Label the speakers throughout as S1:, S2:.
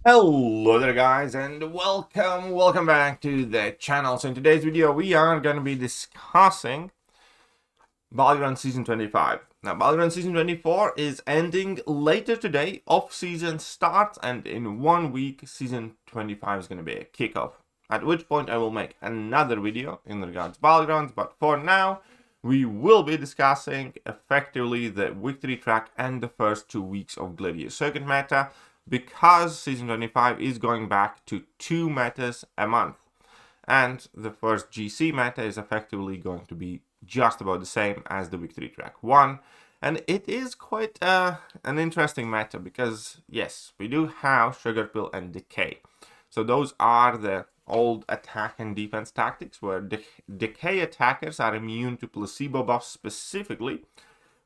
S1: Hello there guys, and welcome back to the channel. So in today's video we are going to be discussing Valorant Season 25. Now Valorant Season 24 is ending later today, off-season starts, and in 1 week Season 25 is going to be a kickoff. At which point I will make another video in regards to Valorant, but for now we will be discussing effectively the victory track and the first 2 weeks of Gladius Circuit meta, because Season 25 is going back to 2 metas a month. And the first GC meta is effectively going to be just about the same as the Victory Track 1. And it is quite an interesting meta because, yes, we do have Sugar Pill and Decay. So those are the old attack and defense tactics where Decay attackers are immune to placebo buffs specifically.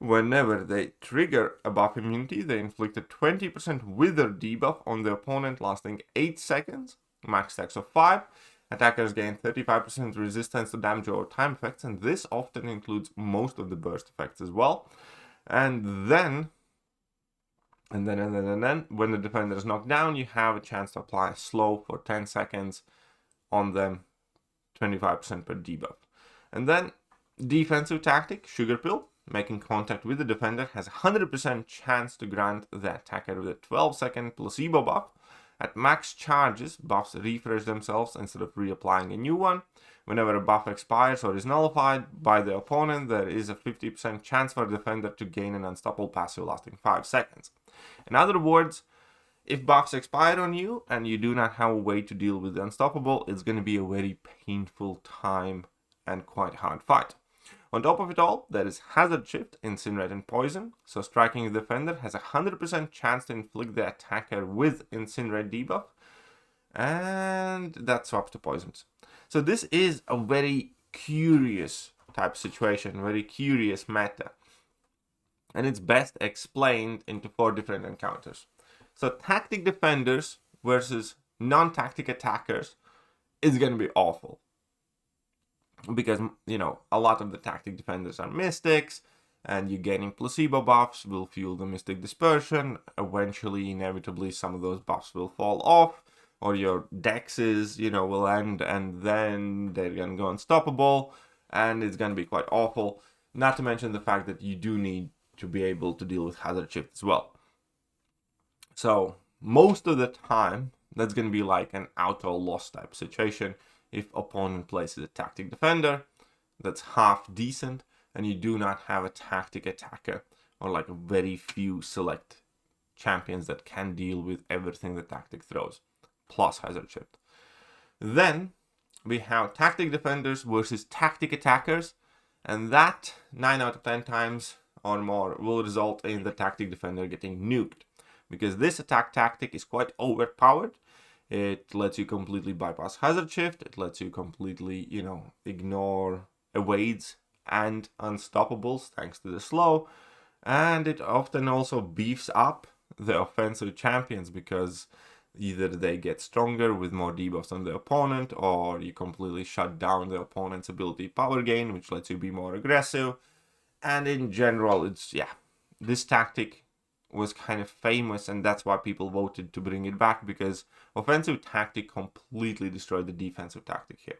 S1: Whenever they trigger a buff immunity, they inflict a 20% wither debuff on the opponent lasting 8 seconds, max stacks of 5. Attackers gain 35% resistance to damage over time effects, and this often includes most of the burst effects as well. And then, when the defender is knocked down, you have a chance to apply a slow for 10 seconds on them, 25% per debuff. And then, defensive tactic, Sugar Pill. Making contact with the defender has a 100% chance to grant the attacker with a 12-second placebo buff. At max charges, buffs refresh themselves instead of reapplying a new one. Whenever a buff expires or is nullified by the opponent, there is a 50% chance for the defender to gain an unstoppable passive lasting 5 seconds. In other words, if buffs expire on you and you do not have a way to deal with the unstoppable, it's going to be a very painful time and quite hard fight. On top of it all, there is Hazard Shift, Incinerate, and Poison, so striking the defender has a 100% chance to inflict the attacker with Incinerate debuff, and that swaps to Poisons. So this is a very curious type situation, very curious meta, and it's best explained into 4 different encounters. So tactic defenders versus non-tactic attackers is going to be awful. Because, you know, a lot of the tactic defenders are mystics, and you gaining placebo buffs will fuel the mystic dispersion. Eventually, inevitably, some of those buffs will fall off, or your dexes, you know, will end, and then they're gonna go unstoppable, and it's gonna be quite awful. Not to mention the fact that you do need to be able to deal with Hazard Shift as well. So, most of the time, that's gonna be like an auto loss type situation. If opponent places a tactic defender that's half decent and you do not have a tactic attacker or like very few select champions that can deal with everything the tactic throws plus Hazard Shift. Then we have tactic defenders versus tactic attackers, and that 9 out of 10 times or more will result in the tactic defender getting nuked, because this attack tactic is quite overpowered. It lets you completely bypass Hazard Shift. It lets you completely, you know, ignore evades and unstoppables thanks to the slow. And it often also beefs up the offensive champions because either they get stronger with more debuffs on the opponent, or you completely shut down the opponent's ability power gain, which lets you be more aggressive. And in general, it's, yeah, this tactic was kind of famous, and that's why people voted to bring it back, because offensive tactic completely destroyed the defensive tactic here.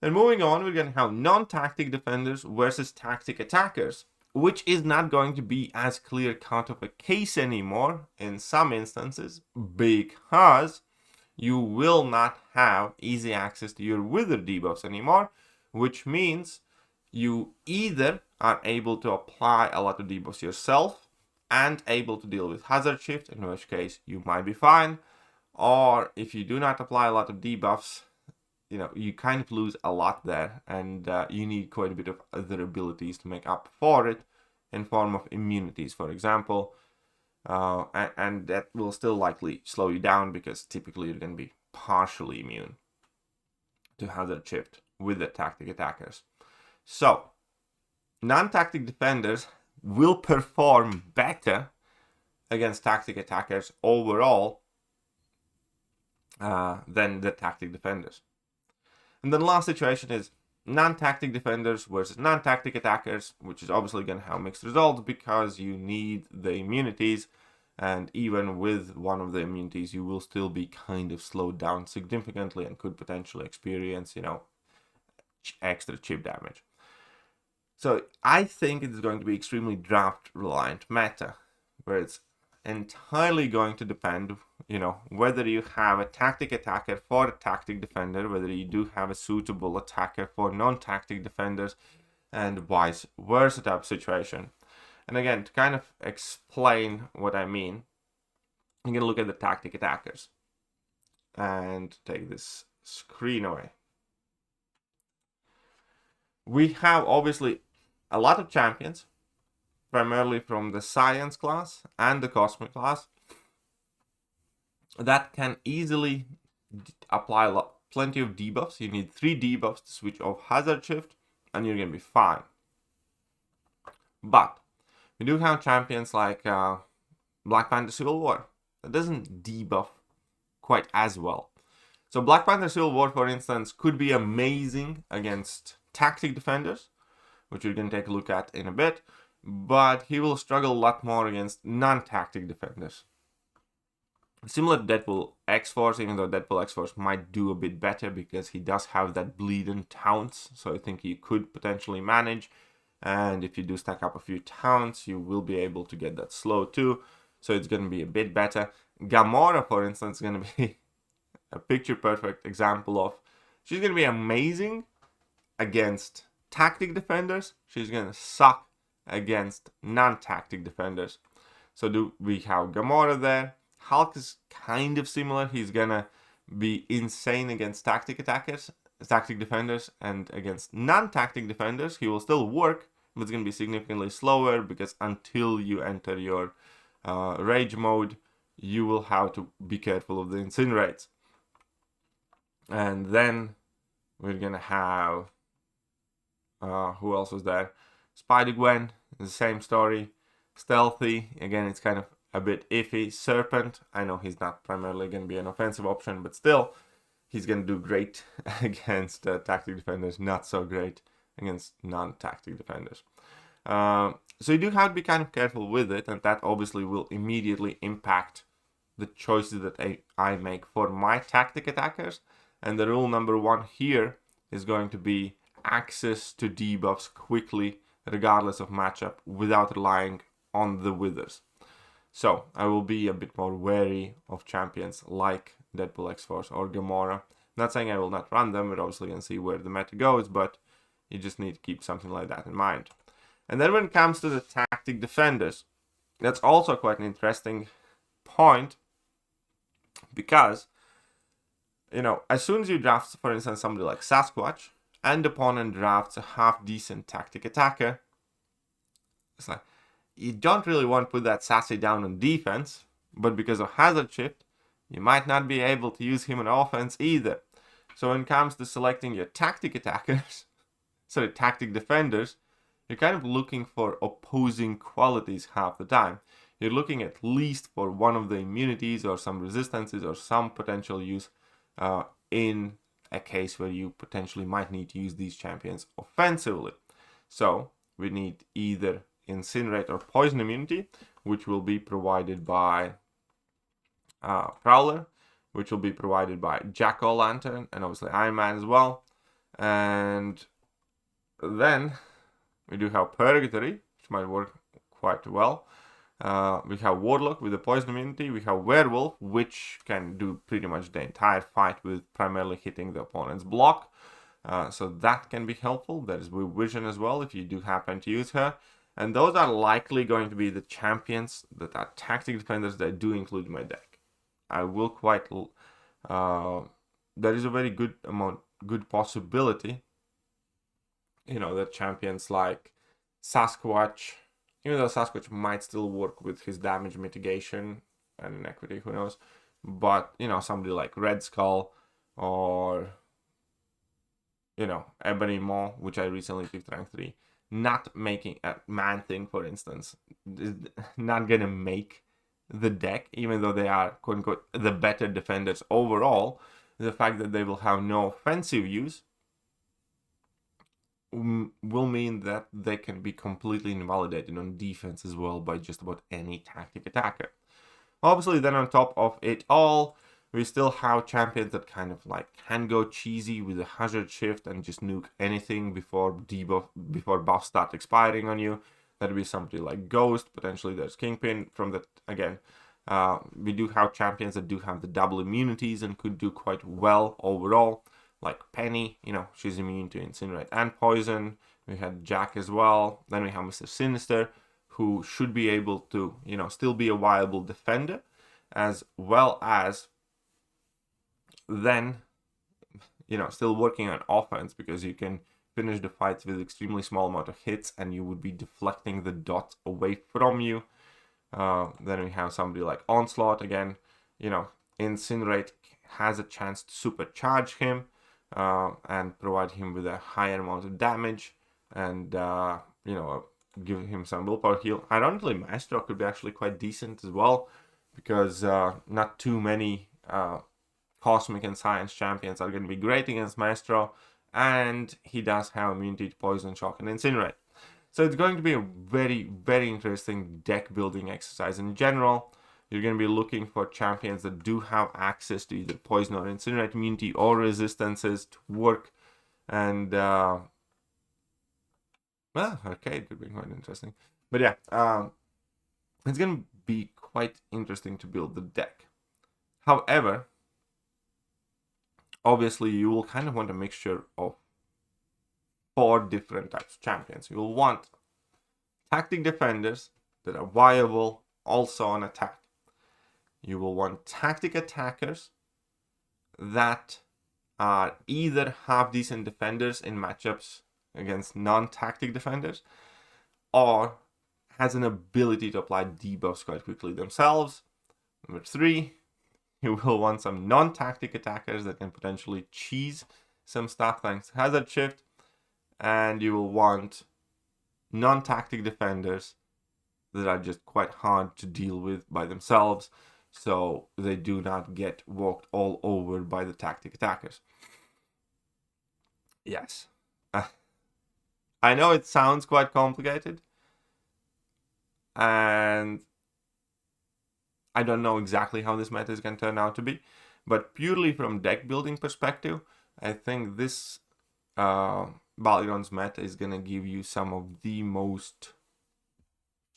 S1: And moving on, we're going to have non-tactic defenders versus tactic attackers, which is not going to be as clear-cut of a case anymore in some instances, because you will not have easy access to your wither debuffs anymore, which means you either are able to apply a lot of debuffs yourself and able to deal with Hazard Shift, in which case you might be fine. Or if you do not apply a lot of debuffs, you know, you kind of lose a lot there, and you need quite a bit of other abilities to make up for it in form of immunities, for example. And that will still likely slow you down, because typically you're going to be partially immune to Hazard Shift with the tactic attackers. So, non-tactic defenders will perform better against tactic attackers overall than the tactic defenders. And then the last situation is non-tactic defenders versus non-tactic attackers, which is obviously going to have mixed results because you need the immunities. and even with one of the immunities, you will still be kind of slowed down significantly and could potentially experience, extra chip damage. So I think it's going to be extremely draft reliant meta, where it's entirely going to depend, whether you have a tactic attacker for a tactic defender, whether you do have a suitable attacker for non-tactic defenders, and vice versa type situation. And again, to kind of explain what I mean, I'm going to look at the tactic attackers and take this screen away. We have obviously a lot of champions, primarily from the science class and the cosmic class, that can easily apply plenty of debuffs. You need 3 debuffs to switch off hazard shift, and you're going to be fine. But we do have champions like Black Panther Civil War that doesn't debuff quite as well. So Black Panther Civil War, for instance, could be amazing against tactic defenders, which we're going to take a look at in a bit, but he will struggle a lot more against non-tactic defenders. Similar to Deadpool X-Force, even though Deadpool X-Force might do a bit better because he does have that bleed and taunts, so I think you could potentially manage, and if you do stack up a few taunts, you will be able to get that slow too, so it's going to be a bit better. Gamora, for instance, is going to be a picture-perfect example of, she's going to be amazing against tactic defenders, she's going to suck against non-tactic defenders. So do we have Gamora there? Hulk is kind of similar. He's gonna be insane against tactic defenders, and against non-tactic defenders, he will still work, but it's gonna be significantly slower because until you enter your rage mode, you will have to be careful of the incinerates. And then we're gonna have who else was there? Spider-Gwen, the same story. Stealthy, again, it's kind of a bit iffy. Serpent, I know he's not primarily going to be an offensive option, but still, he's going to do great against tactic defenders, not so great against non-tactic defenders. So you do have to be kind of careful with it, and that obviously will immediately impact the choices that I make for my tactic attackers. And the rule number 1 here is going to be access to debuffs quickly, regardless of matchup, without relying on the withers. So I will be a bit more wary of champions like Deadpool X-Force or Gamora. Not saying I will not run them, we're obviously going to see where the meta goes, but you just need to keep something like that in mind. And then when it comes to the tactic defenders, that's also quite an interesting point, because, as soon as you draft, for instance, somebody like Sasquatch, and the opponent drafts a half-decent tactic attacker, it's like, you don't really want to put that Sassy down on defense, but because of hazard shift, you might not be able to use him on offense either. So when it comes to selecting your tactic attackers, tactic defenders, you're kind of looking for opposing qualities half the time. You're looking at least for one of the immunities or some resistances or some potential use in a case where you potentially might need to use these champions offensively. So we need either Incinerate or Poison immunity, which will be provided by Prowler, which will be provided by Jack-O-Lantern, and obviously Iron Man as well. And then we do have Purgatory, which might work quite well. We have Warlock with the Poison immunity. We have Werewolf, which can do pretty much the entire fight with primarily hitting the opponent's block. So that can be helpful. There's Vision as well, if you do happen to use her. And those are likely going to be the champions that are tactic defenders that I do include in my deck. I will there is a very good possibility, that champions like Sasquatch, even though Sasquatch might still work with his damage mitigation and inequity, who knows, but, somebody like Red Skull or, Ebony Maw, which I recently picked rank 3, not making a Man-Thing, for instance, is not gonna make the deck, even though they are quote unquote the better defenders overall. The fact that they will have no offensive use will mean that they can be completely invalidated on defense as well by just about any tactic attacker. Obviously, then on top of it all, we still have champions that kind of like can go cheesy with a hazard shift and just nuke anything before buffs start expiring on you. That'd be somebody like Ghost. Potentially there's Kingpin. From that, again, we do have champions that do have the double immunities and could do quite well overall. Like Penny, you know, she's immune to Incinerate and Poison. We had Jack as well. Then we have Mr. Sinister, who should be able to, you know, still be a viable defender, as well as then, you know, still working on offense, because you can finish the fights with extremely small amount of hits and you would be deflecting the dots away from you. Then we have somebody like Onslaught again. You know, Incinerate has a chance to supercharge him and provide him with a higher amount of damage and, you know, give him some willpower heal. Ironically, Maestro could be actually quite decent as well, because not too many Cosmic and Science champions are going to be great against Maestro, and he does have immunity to Poison, Shock, and Incinerate. So it's going to be a very, very interesting deck building exercise in general. You're going to be looking for champions that do have access to either Poison or Incinerate immunity or resistances to work. And, well, okay, it could be quite interesting. But yeah, it's going to be quite interesting to build the deck. However, obviously, you will kind of want a mixture of 4 different types of champions. You will want tactic defenders that are viable also on attack. You will want tactic attackers that are either have decent defenders in matchups against non-tactic defenders, or has an ability to apply debuffs quite quickly themselves. Number 3, you will want some non-tactic attackers that can potentially cheese some stuff thanks to hazard shift. And you will want non-tactic defenders that are just quite hard to deal with by themselves, so they do not get walked all over by the tactic attackers. Yes. I know it sounds quite complicated, and I don't know exactly how this meta is going to turn out to be, but purely from deck building perspective, I think this Balion's meta is going to give you some of the most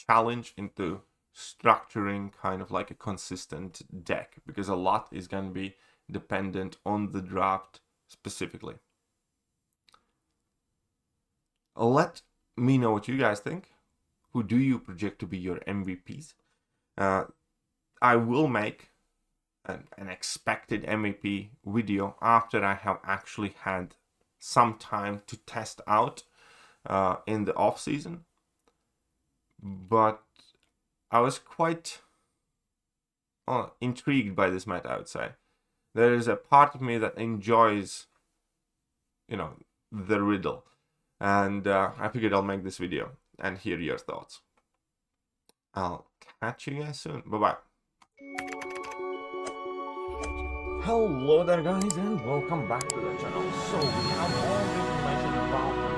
S1: challenge into structuring kind of like a consistent deck, because a lot is going to be dependent on the draft specifically. Let me know what you guys think. Who do you project to be your MVPs? I will make an expected MVP video after I have actually had some time to test out in the off season, but I was quite intrigued by this meta, I would say. There is a part of me that enjoys, you know, the riddle, and I figured I'll make this video and hear your thoughts. I'll catch you guys soon. Bye-bye. Hello there guys, and welcome back to the channel. So we have all the information about